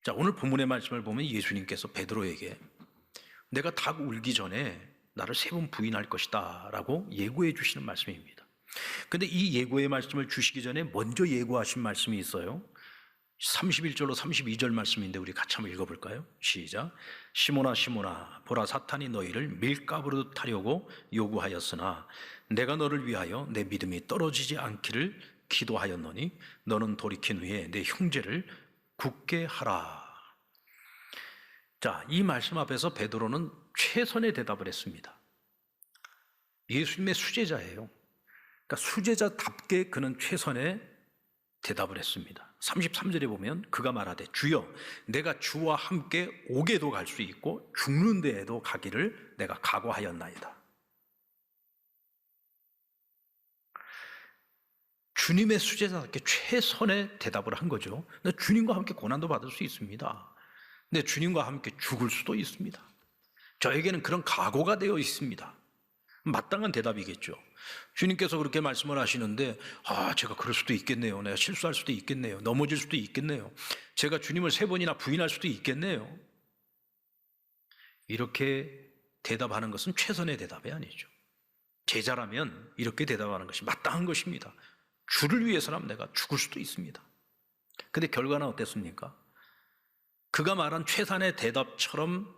자, 오늘 본문의 말씀을 보면 예수님께서 베드로에게 내가 닭 울기 전에 나를 3번 부인할 것이다 라고 예고해 주시는 말씀입니다. 근데 이 예고의 말씀을 주시기 전에 먼저 예고하신 말씀이 있어요. 31절로 32절 말씀인데 우리 같이 한번 읽어볼까요? 시작. 시몬아 시몬아 보라 사탄이 너희를 밀가부르듯 하려고 요구하였으나 내가 너를 위하여 내 믿음이 떨어지지 않기를 기도하였노니 너는 돌이킨 후에 내 형제를 굳게 하라. 자, 이 말씀 앞에서 베드로는 최선의 대답을 했습니다. 예수님의 수제자예요. 그러니까 수제자답게 그는 최선의 대답을 했습니다. 33절에 보면 그가 말하되 주여 내가 주와 함께 옥에도 갈 수 있고 죽는 데에도 가기를 내가 각오하였나이다. 주님의 수제자답게 최선의 대답을 한 거죠. 주님과 함께 고난도 받을 수 있습니다. 근데 주님과 함께 죽을 수도 있습니다. 저에게는 그런 각오가 되어 있습니다. 마땅한 대답이겠죠. 주님께서 그렇게 말씀을 하시는데 제가 그럴 수도 있겠네요. 내가 실수할 수도 있겠네요. 넘어질 수도 있겠네요. 제가 주님을 3번이나 부인할 수도 있겠네요. 이렇게 대답하는 것은 최선의 대답이 아니죠. 제자라면 이렇게 대답하는 것이 마땅한 것입니다. 주를 위해서라면 내가 죽을 수도 있습니다. 근데 결과는 어땠습니까? 그가 말한 최선의 대답처럼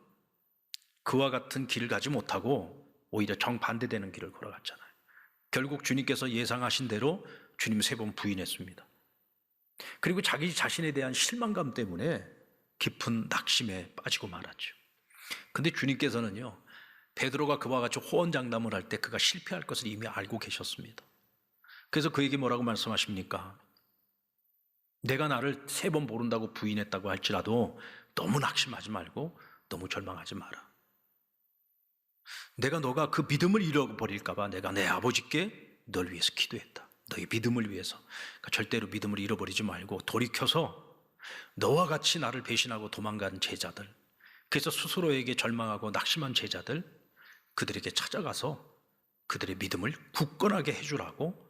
그와 같은 길을 가지 못하고 오히려 정반대되는 길을 걸어갔잖아요. 결국 주님께서 예상하신 대로 주님 3번 부인했습니다. 그리고 자기 자신에 대한 실망감 때문에 깊은 낙심에 빠지고 말았죠. 근데 주님께서는요, 베드로가 그와 같이 호언장담을 할 때 그가 실패할 것을 이미 알고 계셨습니다. 그래서 그에게 뭐라고 말씀하십니까? 내가 나를 3번 모른다고 부인했다고 할지라도 너무 낙심하지 말고 너무 절망하지 마라. 내가 너가 그 믿음을 잃어버릴까 봐 내가 내 아버지께 널 위해서 기도했다. 너의 믿음을 위해서. 그러니까 절대로 믿음을 잃어버리지 말고 돌이켜서 너와 같이 나를 배신하고 도망간 제자들, 그래서 스스로에게 절망하고 낙심한 제자들, 그들에게 찾아가서 그들의 믿음을 굳건하게 해주라고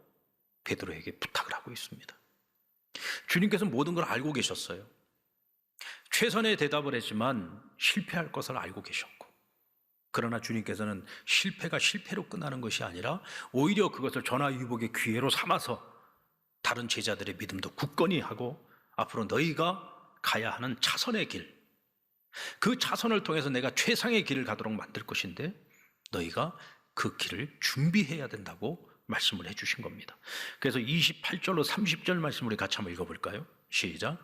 베드로에게 부탁을 하고 있습니다. 주님께서 모든 걸 알고 계셨어요. 최선의 대답을 했지만 실패할 것을 알고 계셨고, 그러나 주님께서는 실패가 실패로 끝나는 것이 아니라 오히려 그것을 전화위복의 기회로 삼아서 다른 제자들의 믿음도 굳건히 하고 앞으로 너희가 가야 하는 차선의 길, 그 차선을 통해서 내가 최상의 길을 가도록 만들 것인데 너희가 그 길을 준비해야 된다고 말씀을 해주신 겁니다. 그래서 28절로 30절 말씀 우리 같이 한번 읽어볼까요? 시작.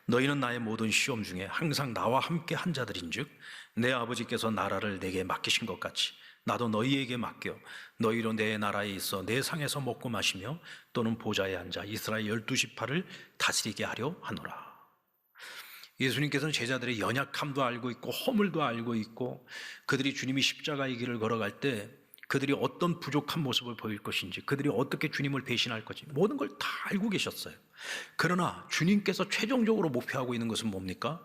너희는 나의 모든 시험 중에 항상 나와 함께 한 자들인즉 내 아버지께서 나라를 내게 맡기신 것 같이 나도 너희에게 맡겨 너희로 내 나라에 있어 내 상에서 먹고 마시며 또는 보좌에 앉아 이스라엘 12지파를 다스리게 하려 하노라. 예수님께서는 제자들의 연약함도 알고 있고 허물도 알고 있고 그들이 주님이 십자가의 길을 걸어갈 때 그들이 어떤 부족한 모습을 보일 것인지, 그들이 어떻게 주님을 배신할 것인지 모든 걸 다 알고 계셨어요. 그러나 주님께서 최종적으로 목표하고 있는 것은 뭡니까?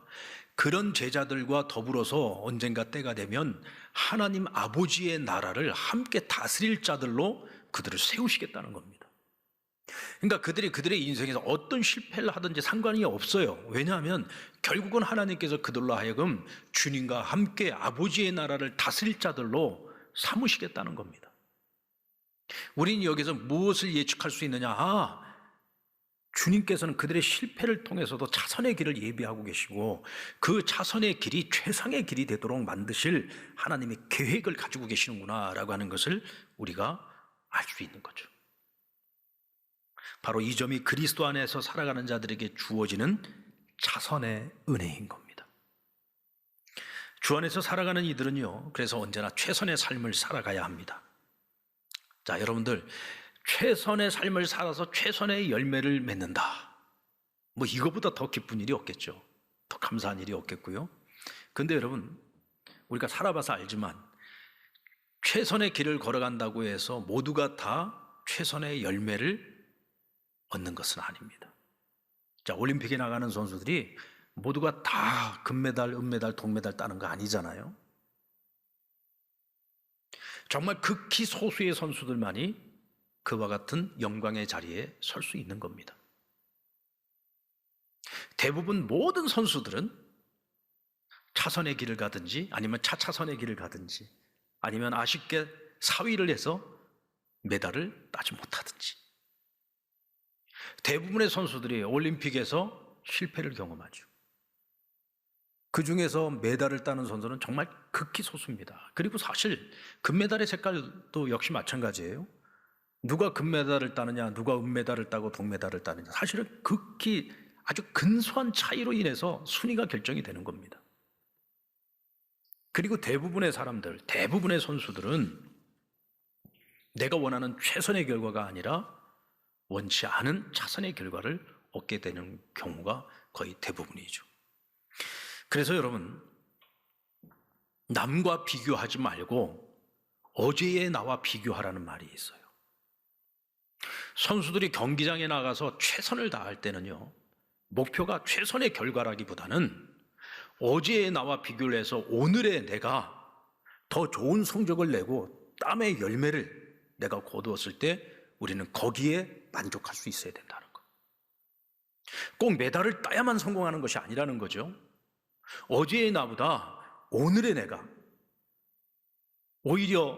그런 제자들과 더불어서 언젠가 때가 되면 하나님 아버지의 나라를 함께 다스릴 자들로 그들을 세우시겠다는 겁니다. 그러니까 그들의 인생에서 어떤 실패를 하든지 상관이 없어요. 왜냐하면 결국은 하나님께서 그들로 하여금 주님과 함께 아버지의 나라를 다스릴 자들로 삼으시겠다는 겁니다. 우리는 여기서 무엇을 예측할 수 있느냐? 주님께서는 그들의 실패를 통해서도 차선의 길을 예비하고 계시고 그 차선의 길이 최상의 길이 되도록 만드실 하나님의 계획을 가지고 계시는구나라고 하는 것을 우리가 알 수 있는 거죠. 바로 이 점이 그리스도 안에서 살아가는 자들에게 주어지는 차선의 은혜인 겁니다. 주 안에서 살아가는 이들은요, 그래서 언제나 최선의 삶을 살아가야 합니다. 자, 여러분들, 최선의 삶을 살아서 최선의 열매를 맺는다. 이거보다 더 기쁜 일이 없겠죠. 더 감사한 일이 없겠고요. 근데 여러분, 우리가 살아봐서 알지만 최선의 길을 걸어간다고 해서 모두가 다 최선의 열매를 얻는 것은 아닙니다. 자, 올림픽에 나가는 선수들이 모두가 다 금메달, 은메달, 동메달 따는 거 아니잖아요. 정말 극히 소수의 선수들만이 그와 같은 영광의 자리에 설 수 있는 겁니다. 대부분 모든 선수들은 차선의 길을 가든지 아니면 차차선의 길을 가든지 아니면 아쉽게 사위를 해서 메달을 따지 못하든지. 대부분의 선수들이 올림픽에서 실패를 경험하죠. 그 중에서 메달을 따는 선수는 정말 극히 소수입니다. 그리고 사실 금메달의 색깔도 역시 마찬가지예요. 누가 금메달을 따느냐, 누가 은메달을 따고 동메달을 따느냐, 사실은 극히 아주 근소한 차이로 인해서 순위가 결정이 되는 겁니다. 그리고 대부분의 사람들, 대부분의 선수들은 내가 원하는 최선의 결과가 아니라 원치 않은 차선의 결과를 얻게 되는 경우가 거의 대부분이죠. 그래서 여러분, 남과 비교하지 말고 어제의 나와 비교하라는 말이 있어요. 선수들이 경기장에 나가서 최선을 다할 때는요, 목표가 최선의 결과라기보다는 어제의 나와 비교를 해서 오늘의 내가 더 좋은 성적을 내고 땀의 열매를 내가 거두었을 때 우리는 거기에 만족할 수 있어야 된다는 거. 꼭 메달을 따야만 성공하는 것이 아니라는 거죠. 어제의 나보다 오늘의 내가 오히려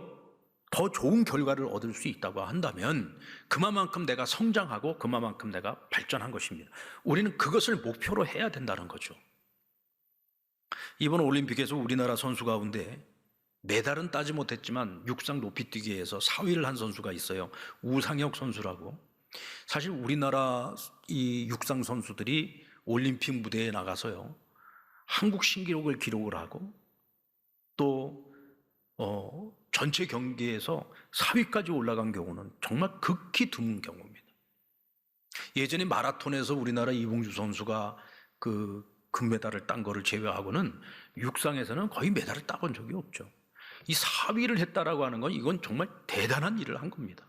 더 좋은 결과를 얻을 수 있다고 한다면 그만큼 내가 성장하고 그만큼 내가 발전한 것입니다. 우리는 그것을 목표로 해야 된다는 거죠. 이번 올림픽에서 우리나라 선수 가운데 메달은 따지 못했지만 육상 높이뛰기에서 4위를 한 선수가 있어요. 우상혁 선수라고. 사실 우리나라 이 육상 선수들이 올림픽 무대에 나가서요, 한국 신기록을 기록을 하고 또 전체 경기에서 4위까지 올라간 경우는 정말 극히 드문 경우입니다. 예전에 마라톤에서 우리나라 이봉주 선수가 그 금메달을 딴 거를 제외하고는 육상에서는 거의 메달을 따본 적이 없죠. 이 4위를 했다라고 하는 건 이건 정말 대단한 일을 한 겁니다.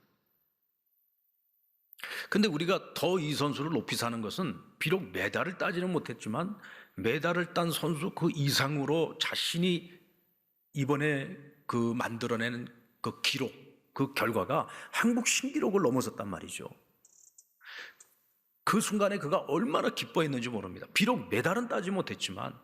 근데 우리가 더 이 선수를 높이 사는 것은 비록 메달을 따지는 못했지만 메달을 딴 선수 그 이상으로 자신이 이번에 그 만들어낸 그 기록, 그 결과가 한국 신기록을 넘어섰단 말이죠. 그 순간에 그가 얼마나 기뻐했는지 모릅니다. 비록 메달은 따지 못했지만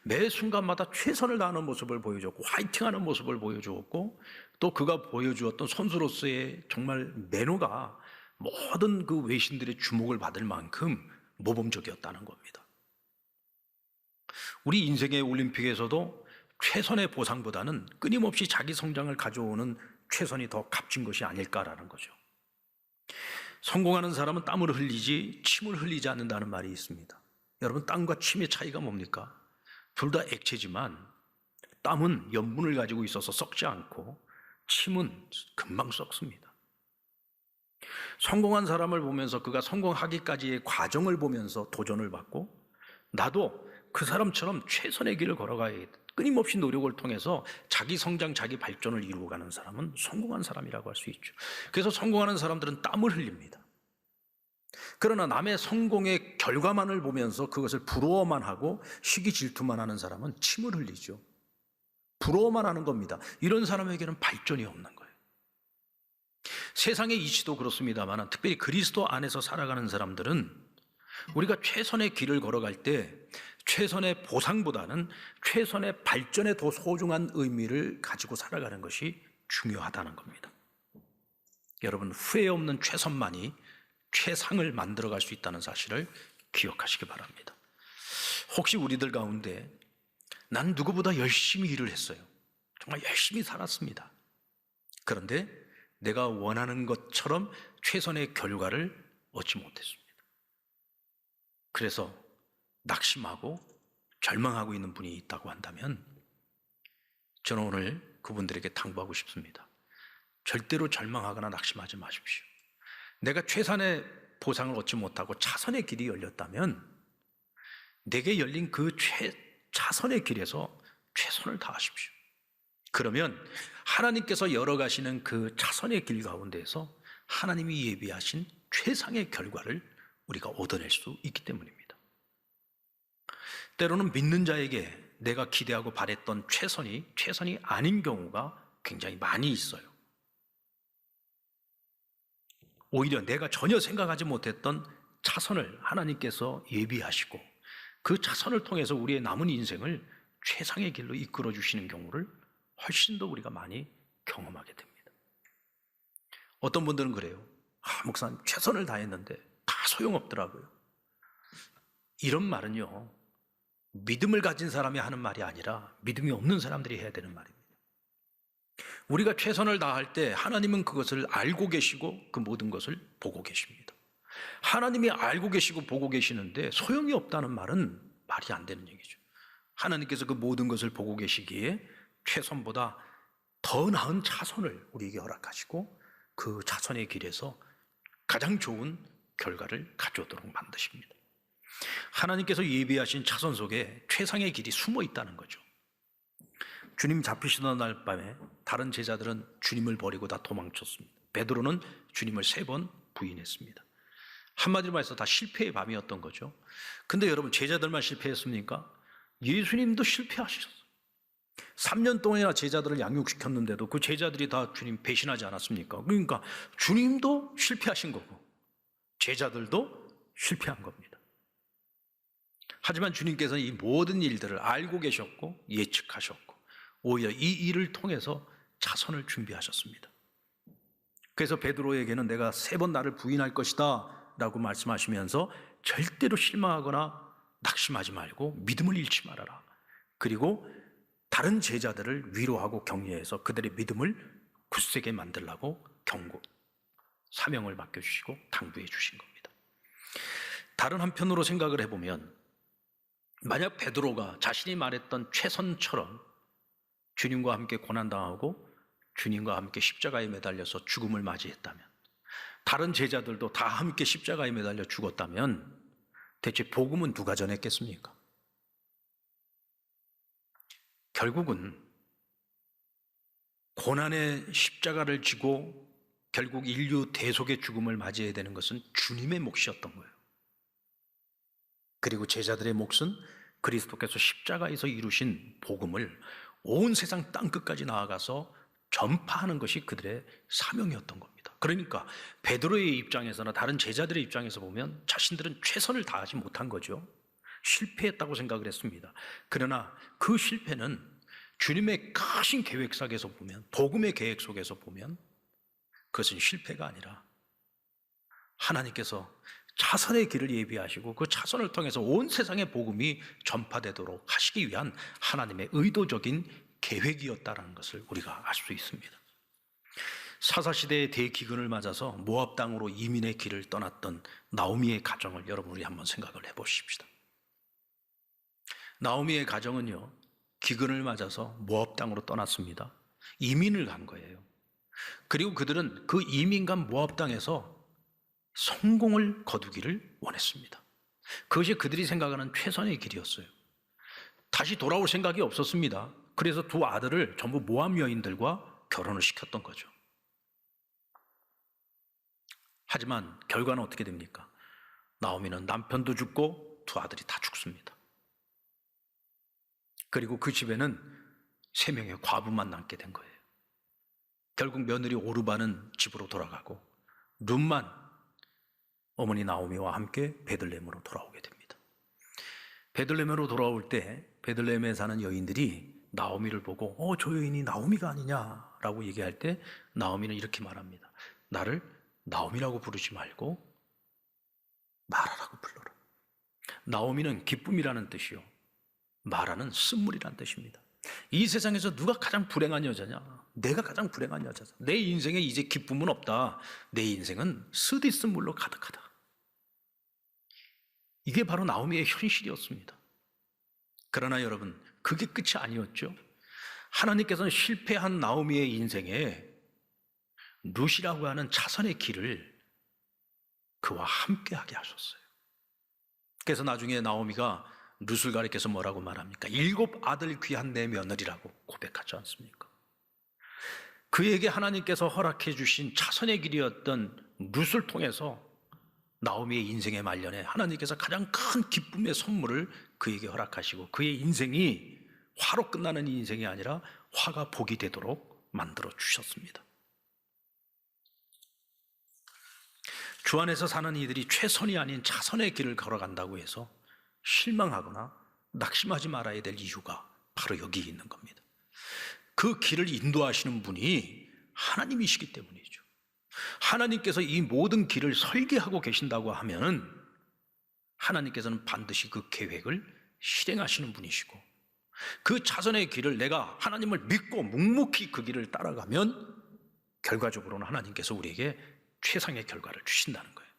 매 순간마다 최선을 다하는 모습을 보여줬고 화이팅하는 모습을 보여주었고 또 그가 보여주었던 선수로서의 정말 매너가 모든 그 외신들의 주목을 받을 만큼 모범적이었다는 겁니다. 우리 인생의 올림픽에서도 최선의 보상보다는 끊임없이 자기 성장을 가져오는 최선이 더 값진 것이 아닐까라는 거죠. 성공하는 사람은 땀을 흘리지 침을 흘리지 않는다는 말이 있습니다. 여러분, 땀과 침의 차이가 뭡니까? 둘 다 액체지만 땀은 염분을 가지고 있어서 썩지 않고 침은 금방 썩습니다. 성공한 사람을 보면서 그가 성공하기까지의 과정을 보면서 도전을 받고 나도 그 사람처럼 최선의 길을 걸어가야겠다. 끊임없이 노력을 통해서 자기 성장, 자기 발전을 이루어가는 사람은 성공한 사람이라고 할 수 있죠. 그래서 성공하는 사람들은 땀을 흘립니다. 그러나 남의 성공의 결과만을 보면서 그것을 부러워만 하고 시기 질투만 하는 사람은 침을 흘리죠. 부러워만 하는 겁니다. 이런 사람에게는 발전이 없는 거예요. 세상의 이치도 그렇습니다만 특별히 그리스도 안에서 살아가는 사람들은 우리가 최선의 길을 걸어갈 때 최선의 보상보다는 최선의 발전에 더 소중한 의미를 가지고 살아가는 것이 중요하다는 겁니다. 여러분, 후회 없는 최선만이 최상을 만들어갈 수 있다는 사실을 기억하시기 바랍니다. 혹시 우리들 가운데 난 누구보다 열심히 일을 했어요. 정말 열심히 살았습니다. 그런데 내가 원하는 것처럼 최선의 결과를 얻지 못했습니다. 그래서 낙심하고 절망하고 있는 분이 있다고 한다면 저는 오늘 그분들에게 당부하고 싶습니다. 절대로 절망하거나 낙심하지 마십시오. 내가 최선의 보상을 얻지 못하고 차선의 길이 열렸다면 내게 열린 그 차선의 길에서 최선을 다하십시오. 그러면 하나님께서 열어가시는 그 차선의 길 가운데에서 하나님이 예비하신 최상의 결과를 우리가 얻어낼 수 있기 때문입니다. 때로는 믿는 자에게 내가 기대하고 바랬던 최선이 아닌 경우가 굉장히 많이 있어요. 오히려 내가 전혀 생각하지 못했던 차선을 하나님께서 예비하시고 그 차선을 통해서 우리의 남은 인생을 최상의 길로 이끌어 주시는 경우를 훨씬 더 우리가 많이 경험하게 됩니다. 어떤 분들은 그래요. 목사님 최선을 다했는데 다 소용없더라고요. 이런 말은요, 믿음을 가진 사람이 하는 말이 아니라 믿음이 없는 사람들이 해야 되는 말입니다. 우리가 최선을 다할 때 하나님은 그것을 알고 계시고 그 모든 것을 보고 계십니다. 하나님이 알고 계시고 보고 계시는데 소용이 없다는 말은 말이 안 되는 얘기죠. 하나님께서 그 모든 것을 보고 계시기에 최선보다 더 나은 차선을 우리에게 허락하시고 그 차선의 길에서 가장 좋은 결과를 가져오도록 만드십니다. 하나님께서 예비하신 차선 속에 최상의 길이 숨어 있다는 거죠. 주님 잡히시던 날 밤에 다른 제자들은 주님을 버리고 다 도망쳤습니다. 베드로는 주님을 3번 부인했습니다. 한마디로 말해서 다 실패의 밤이었던 거죠. 근데 여러분, 제자들만 실패했습니까? 예수님도 실패하셨어요. 3년 동안이나 제자들을 양육시켰는데도 그 제자들이 다 주님 배신하지 않았습니까? 그러니까 주님도 실패하신 거고 제자들도 실패한 겁니다. 하지만 주님께서는 이 모든 일들을 알고 계셨고 예측하셨고 오히려 이 일을 통해서 차선을 준비하셨습니다. 그래서 베드로에게는 내가 3번 나를 부인할 것이다 라고 말씀하시면서 절대로 실망하거나 낙심하지 말고 믿음을 잃지 말아라. 그리고 다른 제자들을 위로하고 격려해서 그들의 믿음을 굳세게 만들라고 경고, 사명을 맡겨주시고 당부해 주신 겁니다. 다른 한편으로 생각을 해보면 만약 베드로가 자신이 말했던 최선처럼 주님과 함께 고난당하고 주님과 함께 십자가에 매달려서 죽음을 맞이했다면, 다른 제자들도 다 함께 십자가에 매달려 죽었다면 대체 복음은 누가 전했겠습니까? 결국은 고난의 십자가를 지고 결국 인류 대속의 죽음을 맞이해야 되는 것은 주님의 몫이었던 거예요. 그리고 제자들의 몫은 그리스도께서 십자가에서 이루신 복음을 온 세상 땅끝까지 나아가서 전파하는 것이 그들의 사명이었던 겁니다. 그러니까 베드로의 입장에서나 다른 제자들의 입장에서 보면 자신들은 최선을 다하지 못한 거죠. 실패했다고 생각을 했습니다. 그러나 그 실패는 주님의 크신 계획 속에서 보면, 복음의 계획 속에서 보면 그것은 실패가 아니라 하나님께서 차선의 길을 예비하시고 그 차선을 통해서 온 세상의 복음이 전파되도록 하시기 위한 하나님의 의도적인 계획이었다는 것을 우리가 알 수 있습니다. 사사시대의 대기근을 맞아서 모압 땅으로 이민의 길을 떠났던 나오미의 가정을 여러분이 한번 생각을 해보십시다. 나오미의 가정은요, 기근을 맞아서 모압 땅으로 떠났습니다. 이민을 간 거예요. 그리고 그들은 그 이민 간 모압 땅에서 성공을 거두기를 원했습니다. 그것이 그들이 생각하는 최선의 길이었어요. 다시 돌아올 생각이 없었습니다. 그래서 2 아들을 전부 모압 여인들과 결혼을 시켰던 거죠. 하지만 결과는 어떻게 됩니까? 나오미는 남편도 죽고 2 아들이 다 죽습니다. 그리고 그 집에는 3명의 과부만 남게 된 거예요. 결국 며느리 오르바는 집으로 돌아가고 룻만 어머니 나오미와 함께 베들레헴으로 돌아오게 됩니다. 베들레헴으로 돌아올 때 베들레헴에 사는 여인들이 나오미를 보고 저 여인이 나오미가 아니냐라고 얘기할 때 나오미는 이렇게 말합니다. 나를 나오미라고 부르지 말고 마라라고 불러라. 나오미는 기쁨이라는 뜻이요, 마라는 쓴물이라는 뜻입니다. 이 세상에서 누가 가장 불행한 여자냐? 내가 가장 불행한 여자다. 내 인생에 이제 기쁨은 없다. 내 인생은 쓰디쓴물로 가득하다. 이게 바로 나오미의 현실이었습니다. 그러나 여러분, 그게 끝이 아니었죠. 하나님께서는 실패한 나오미의 인생에 룻이라고 하는 차선의 길을 그와 함께하게 하셨어요. 그래서 나중에 나오미가 룻을 가리켜서 뭐라고 말합니까? 7 아들 귀한 내 며느리라고 고백하지 않습니까? 그에게 하나님께서 허락해 주신 차선의 길이었던 룻을 통해서 나오미의 인생의 말년에 하나님께서 가장 큰 기쁨의 선물을 그에게 허락하시고 그의 인생이 화로 끝나는 인생이 아니라 화가 복이 되도록 만들어 주셨습니다. 주 안에서 사는 이들이 최선이 아닌 차선의 길을 걸어간다고 해서 실망하거나 낙심하지 말아야 될 이유가 바로 여기 있는 겁니다. 그 길을 인도하시는 분이 하나님이시기 때문이죠. 하나님께서 이 모든 길을 설계하고 계신다고 하면 하나님께서는 반드시 그 계획을 실행하시는 분이시고, 그 자선의 길을 내가 하나님을 믿고 묵묵히 그 길을 따라가면 결과적으로는 하나님께서 우리에게 최상의 결과를 주신다는 거예요.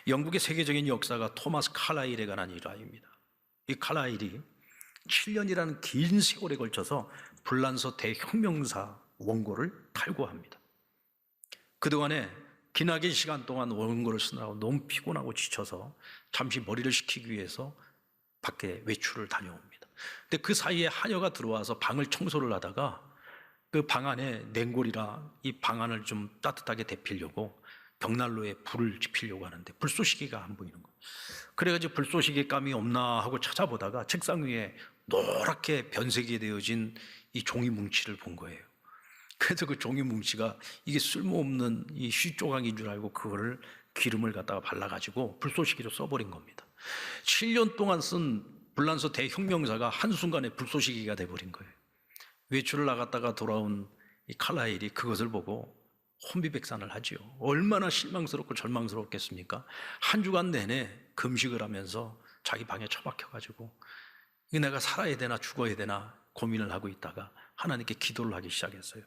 영국의 세계적인 역사가 토마스 칼라일에 관한 일화입니다. 이 칼라일이 7년이라는 긴 세월에 걸쳐서 불란서 대혁명사 원고를 탈고합니다. 그동안에 기나긴 시간 동안 원고를 쓰느라고 너무 피곤하고 지쳐서 잠시 머리를 식히기 위해서 밖에 외출을 다녀옵니다. 근데 그 사이에 하녀가 들어와서 방을 청소를 하다가 그 방 안에 냉골이라 이 방 안을 좀 따뜻하게 데피려고 벽난로에 불을 지피려고 하는데 불쏘시개가 안 보이는 거예요. 그래가지고 불쏘시개 감이 없나 하고 찾아보다가 책상 위에 노랗게 변색이 되어진 이 종이 뭉치를 본 거예요. 그래서 그 종이 뭉치가 이게 쓸모없는 이 쉬조각인 줄 알고 그거를 기름을 갖다가 발라가지고 불쏘시개로 써버린 겁니다. 7년 동안 쓴 불란서 대혁명사가 한순간에 불쏘시개가 돼버린 거예요. 외출을 나갔다가 돌아온 이 칼라일이 그것을 보고 혼비백산을 하지요. 얼마나 실망스럽고 절망스럽겠습니까? 한 주간 내내 금식을 하면서 자기 방에 처박혀가지고 이게 내가 살아야 되나 죽어야 되나 고민을 하고 있다가 하나님께 기도를 하기 시작했어요.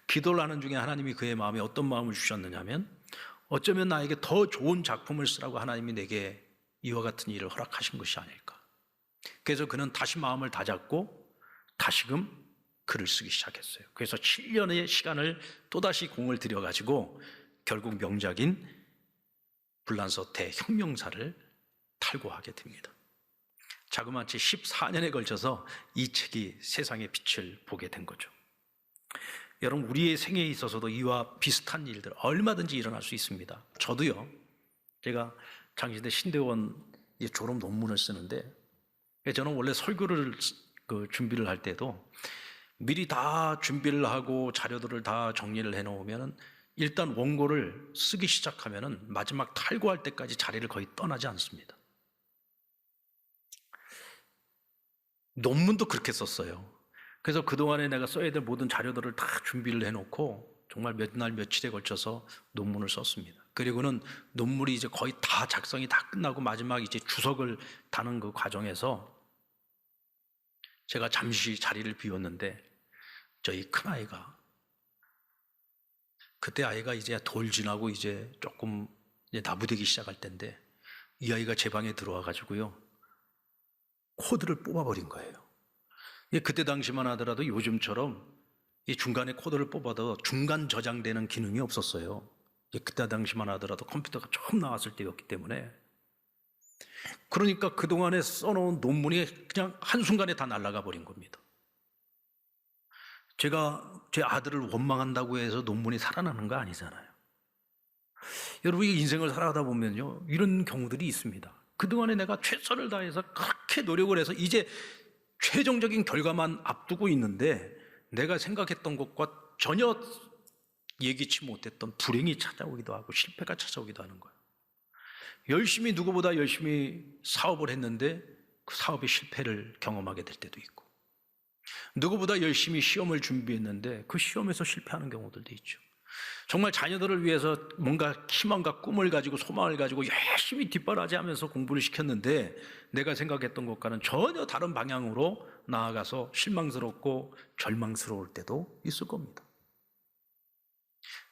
기도를 하는 중에 하나님이 그의 마음에 어떤 마음을 주셨느냐 하면, 어쩌면 나에게 더 좋은 작품을 쓰라고 하나님이 내게 이와 같은 일을 허락하신 것이 아닐까. 그래서 그는 다시 마음을 다잡고 다시금 글을 쓰기 시작했어요. 그래서 7년의 시간을 또다시 공을 들여가지고 결국 명작인 불란서 대혁명사를 탈고하게 됩니다. 자그마치 14년에 걸쳐서 이 책이 세상의 빛을 보게 된 거죠. 여러분, 우리의 생애에 있어서도 이와 비슷한 일들 얼마든지 일어날 수 있습니다. 저도요, 제가 장신대 신대원 졸업 논문을 쓰는데, 저는 원래 설교를 준비를 할 때도 미리 다 준비를 하고 자료들을 다 정리를 해놓으면 일단 원고를 쓰기 시작하면 마지막 탈고할 때까지 자리를 거의 떠나지 않습니다. 논문도 그렇게 썼어요. 그래서 그동안에 내가 써야 될 모든 자료들을 다 준비를 해놓고 정말 몇 날 며칠에 걸쳐서 논문을 썼습니다. 그리고는 논문이 이제 거의 다 작성이 다 끝나고 마지막 이제 주석을 다는 그 과정에서 제가 잠시 자리를 비웠는데 저희 큰아이가, 그때 아이가 이제 돌 지나고 이제 조금 이제 나부되기 시작할 때인데, 이 아이가 제 방에 들어와 가지고요 코드를 뽑아버린 거예요. 그때 당시만 하더라도 요즘처럼 이 중간에 코드를 뽑아도 중간 저장되는 기능이 없었어요. 그때 당시만 하더라도 컴퓨터가 처음 나왔을 때였기 때문에. 그러니까 그동안에 써놓은 논문이 그냥 한순간에 다 날아가 버린 겁니다. 제가 제 아들을 원망한다고 해서 논문이 살아나는 거 아니잖아요. 여러분, 이 인생을 살아가다 보면요, 이런 경우들이 있습니다. 그동안에 내가 최선을 다해서 그렇게 노력을 해서 이제 최종적인 결과만 앞두고 있는데 내가 생각했던 것과 전혀 예기치 못했던 불행이 찾아오기도 하고 실패가 찾아오기도 하는 거예요. 열심히, 누구보다 열심히 사업을 했는데 그 사업의 실패를 경험하게 될 때도 있고, 누구보다 열심히 시험을 준비했는데 그 시험에서 실패하는 경우들도 있죠. 정말 자녀들을 위해서 뭔가 희망과 꿈을 가지고 소망을 가지고 열심히 뒷바라지하면서 공부를 시켰는데 내가 생각했던 것과는 전혀 다른 방향으로 나아가서 실망스럽고 절망스러울 때도 있을 겁니다.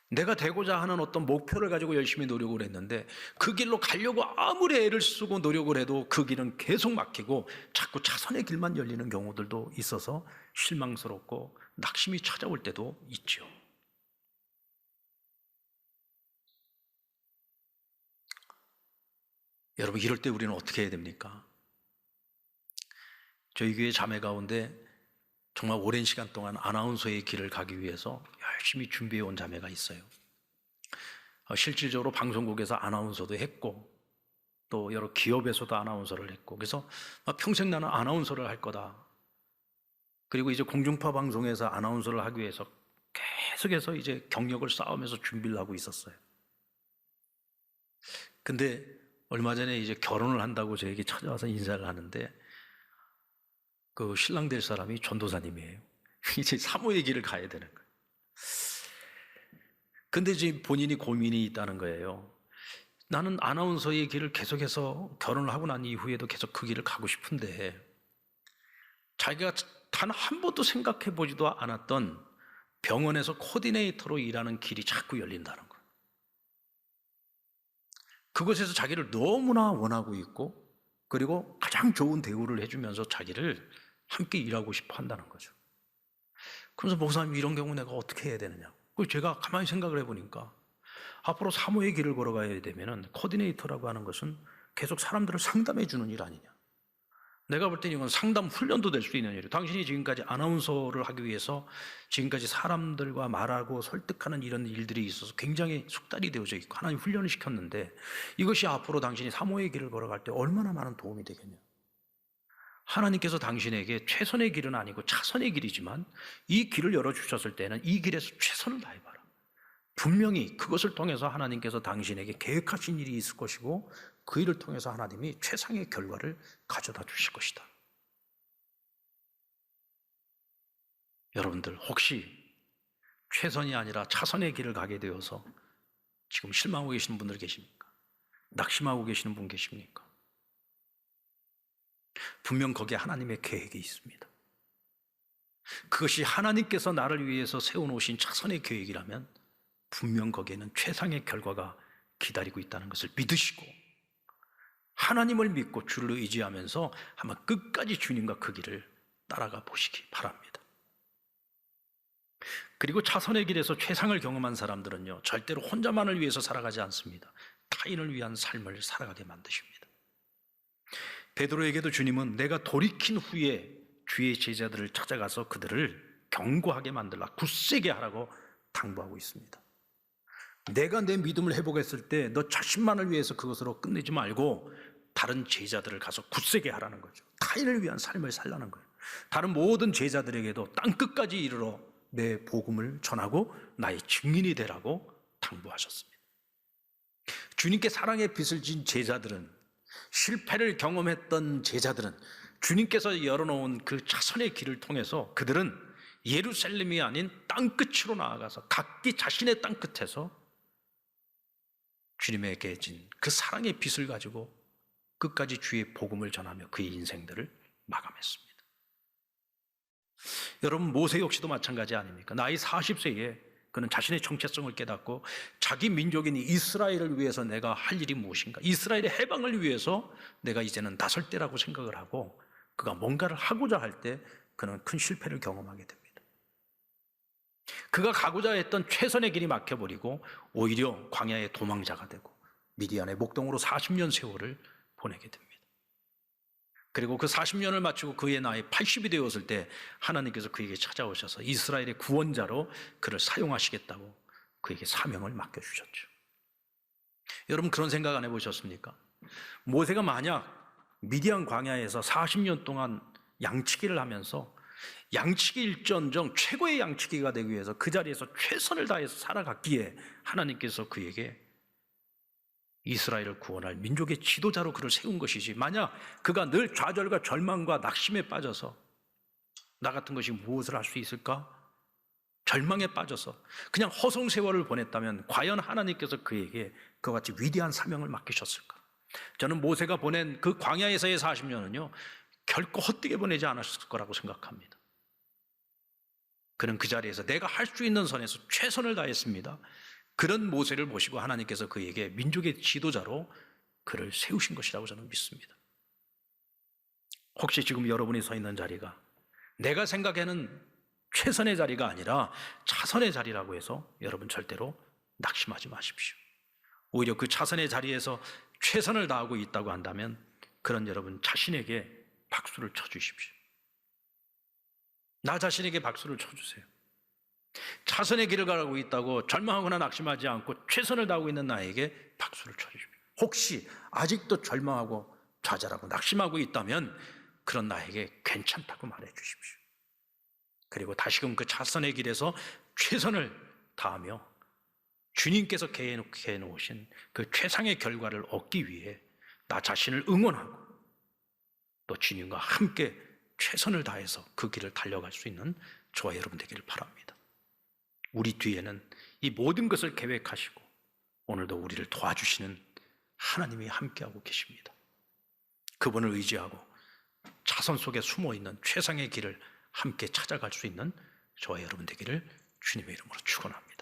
내가 되고자 하는 어떤 목표를 가지고 열심히 노력을 했는데 그 길로 가려고 아무리 애를 쓰고 노력을 해도 그 길은 계속 막히고 자꾸 차선의 길만 열리는 경우들도 있어서 실망스럽고 낙심이 찾아올 때도 있죠. 여러분, 이럴 때 우리는 어떻게 해야 됩니까? 저희 교회 자매 가운데 정말 오랜 시간 동안 아나운서의 길을 가기 위해서 열심히 준비해 온 자매가 있어요. 실질적으로 방송국에서 아나운서도 했고 또 여러 기업에서도 아나운서를 했고, 그래서 평생 나는 아나운서를 할 거다. 그리고 이제 공중파 방송에서 아나운서를 하기 위해서 계속해서 이제 경력을 쌓으면서 준비를 하고 있었어요. 근데 얼마 전에 이제 결혼을 한다고 저에게 찾아와서 인사를 하는데 그 신랑 될 사람이 전도사님이에요. 이제 사모의 길을 가야 되는 거예요. 근데 지금 본인이 고민이 있다는 거예요. 나는 아나운서의 길을 계속해서 결혼을 하고 난 이후에도 계속 그 길을 가고 싶은데 자기가 단 한 번도 생각해 보지도 않았던 병원에서 코디네이터로 일하는 길이 자꾸 열린다는 거예요. 그곳에서 자기를 너무나 원하고 있고 그리고 가장 좋은 대우를 해주면서 자기를 함께 일하고 싶어 한다는 거죠. 그래서 목사님 이런 경우 내가 어떻게 해야 되느냐. 제가 가만히 생각을 해보니까 앞으로 사모의 길을 걸어가야 되면 코디네이터라고 하는 것은 계속 사람들을 상담해 주는 일 아니냐. 내가 볼 때는 이건 상담 훈련도 될 수 있는 일이에요. 당신이 지금까지 아나운서를 하기 위해서 지금까지 사람들과 말하고 설득하는 이런 일들이 있어서 굉장히 숙달이 되어져 있고 하나님 훈련을 시켰는데 이것이 앞으로 당신이 사모의 길을 걸어갈 때 얼마나 많은 도움이 되겠냐. 하나님께서 당신에게 최선의 길은 아니고 차선의 길이지만 이 길을 열어주셨을 때는 이 길에서 최선을 다해봐라. 분명히 그것을 통해서 하나님께서 당신에게 계획하신 일이 있을 것이고 그 일을 통해서 하나님이 최상의 결과를 가져다 주실 것이다. 여러분들 혹시 최선이 아니라 차선의 길을 가게 되어서 지금 실망하고 계시는 분들 계십니까? 낙심하고 계시는 분 계십니까? 분명 거기에 하나님의 계획이 있습니다. 그것이 하나님께서 나를 위해서 세워놓으신 차선의 계획이라면 분명 거기에는 최상의 결과가 기다리고 있다는 것을 믿으시고 하나님을 믿고 주를 의지하면서 한번 끝까지 주님과 그 길을 따라가 보시기 바랍니다. 그리고 차선의 길에서 최상을 경험한 사람들은요, 절대로 혼자만을 위해서 살아가지 않습니다. 타인을 위한 삶을 살아가게 만드십니다. 베드로에게도 주님은 내가 돌이킨 후에 주의 제자들을 찾아가서 그들을 견고하게 만들라, 굳세게 하라고 당부하고 있습니다. 내가 내 믿음을 회복했을 때 너 자신만을 위해서 그것으로 끝내지 말고 다른 제자들을 가서 굳세게 하라는 거죠. 타인을 위한 삶을 살라는 거예요. 다른 모든 제자들에게도 땅끝까지 이르러 내 복음을 전하고 나의 증인이 되라고 당부하셨습니다. 주님께 사랑의 빚을 진 제자들은, 실패를 경험했던 제자들은 주님께서 열어놓은 그 차선의 길을 통해서 그들은 예루살렘이 아닌 땅끝으로 나아가서 각기 자신의 땅끝에서 주님에게 진 그 사랑의 빚을 가지고 끝까지 주의 복음을 전하며 그의 인생들을 마감했습니다. 여러분, 모세 역시도 마찬가지 아닙니까? 나이 40세에 그는 자신의 정체성을 깨닫고 자기 민족인 이스라엘을 위해서 내가 할 일이 무엇인가, 이스라엘의 해방을 위해서 내가 이제는 나설 때라고 생각을 하고 그가 뭔가를 하고자 할 때 그는 큰 실패를 경험하게 됩니다. 그가 가고자 했던 최선의 길이 막혀버리고 오히려 광야의 도망자가 되고 미디안의 목동으로 40년 세월을 보내게 됩니다. 그리고 그 40년을 마치고 그의 나이 80이 되었을 때 하나님께서 그에게 찾아오셔서 이스라엘의 구원자로 그를 사용하시겠다고 그에게 사명을 맡겨주셨죠. 여러분, 그런 생각 안 해보셨습니까? 모세가 만약 미디안 광야에서 40년 동안 양치기를 하면서 양치기일전정 최고의 양치기가 되기 위해서 그 자리에서 최선을 다해서 살아갔기에 하나님께서 그에게 이스라엘을 구원할 민족의 지도자로 그를 세운 것이지, 만약 그가 늘 좌절과 절망과 낙심에 빠져서 나 같은 것이 무엇을 할 수 있을까? 절망에 빠져서 그냥 허송세월을 보냈다면 과연 하나님께서 그에게 그와 같이 위대한 사명을 맡기셨을까? 저는 모세가 보낸 그 광야에서의 40년은요 결코 헛되게 보내지 않았을 거라고 생각합니다. 그는 그 자리에서 내가 할 수 있는 선에서 최선을 다했습니다. 그런 모세를 모시고 하나님께서 그에게 민족의 지도자로 그를 세우신 것이라고 저는 믿습니다. 혹시 지금 여러분이 서 있는 자리가 내가 생각하는 최선의 자리가 아니라 차선의 자리라고 해서 여러분 절대로 낙심하지 마십시오. 오히려 그 차선의 자리에서 최선을 다하고 있다고 한다면 그런 여러분 자신에게 박수를 쳐주십시오. 나 자신에게 박수를 쳐주세요. 차선의 길을 가고 있다고 절망하거나 낙심하지 않고 최선을 다하고 있는 나에게 박수를 쳐주십시오. 혹시 아직도 절망하고 좌절하고 낙심하고 있다면 그런 나에게 괜찮다고 말해주십시오. 그리고 다시금 그 차선의 길에서 최선을 다하며 주님께서 계획해 놓으신 그 최상의 결과를 얻기 위해 나 자신을 응원하고 또 주님과 함께 최선을 다해서 그 길을 달려갈 수 있는 저와 여러분 되기를 바랍니다. 우리 뒤에는 이 모든 것을 계획하시고 오늘도 우리를 도와주시는 하나님이 함께하고 계십니다. 그분을 의지하고 자선 속에 숨어있는 최상의 길을 함께 찾아갈 수 있는 저와 여러분 되기를 주님의 이름으로 축원합니다.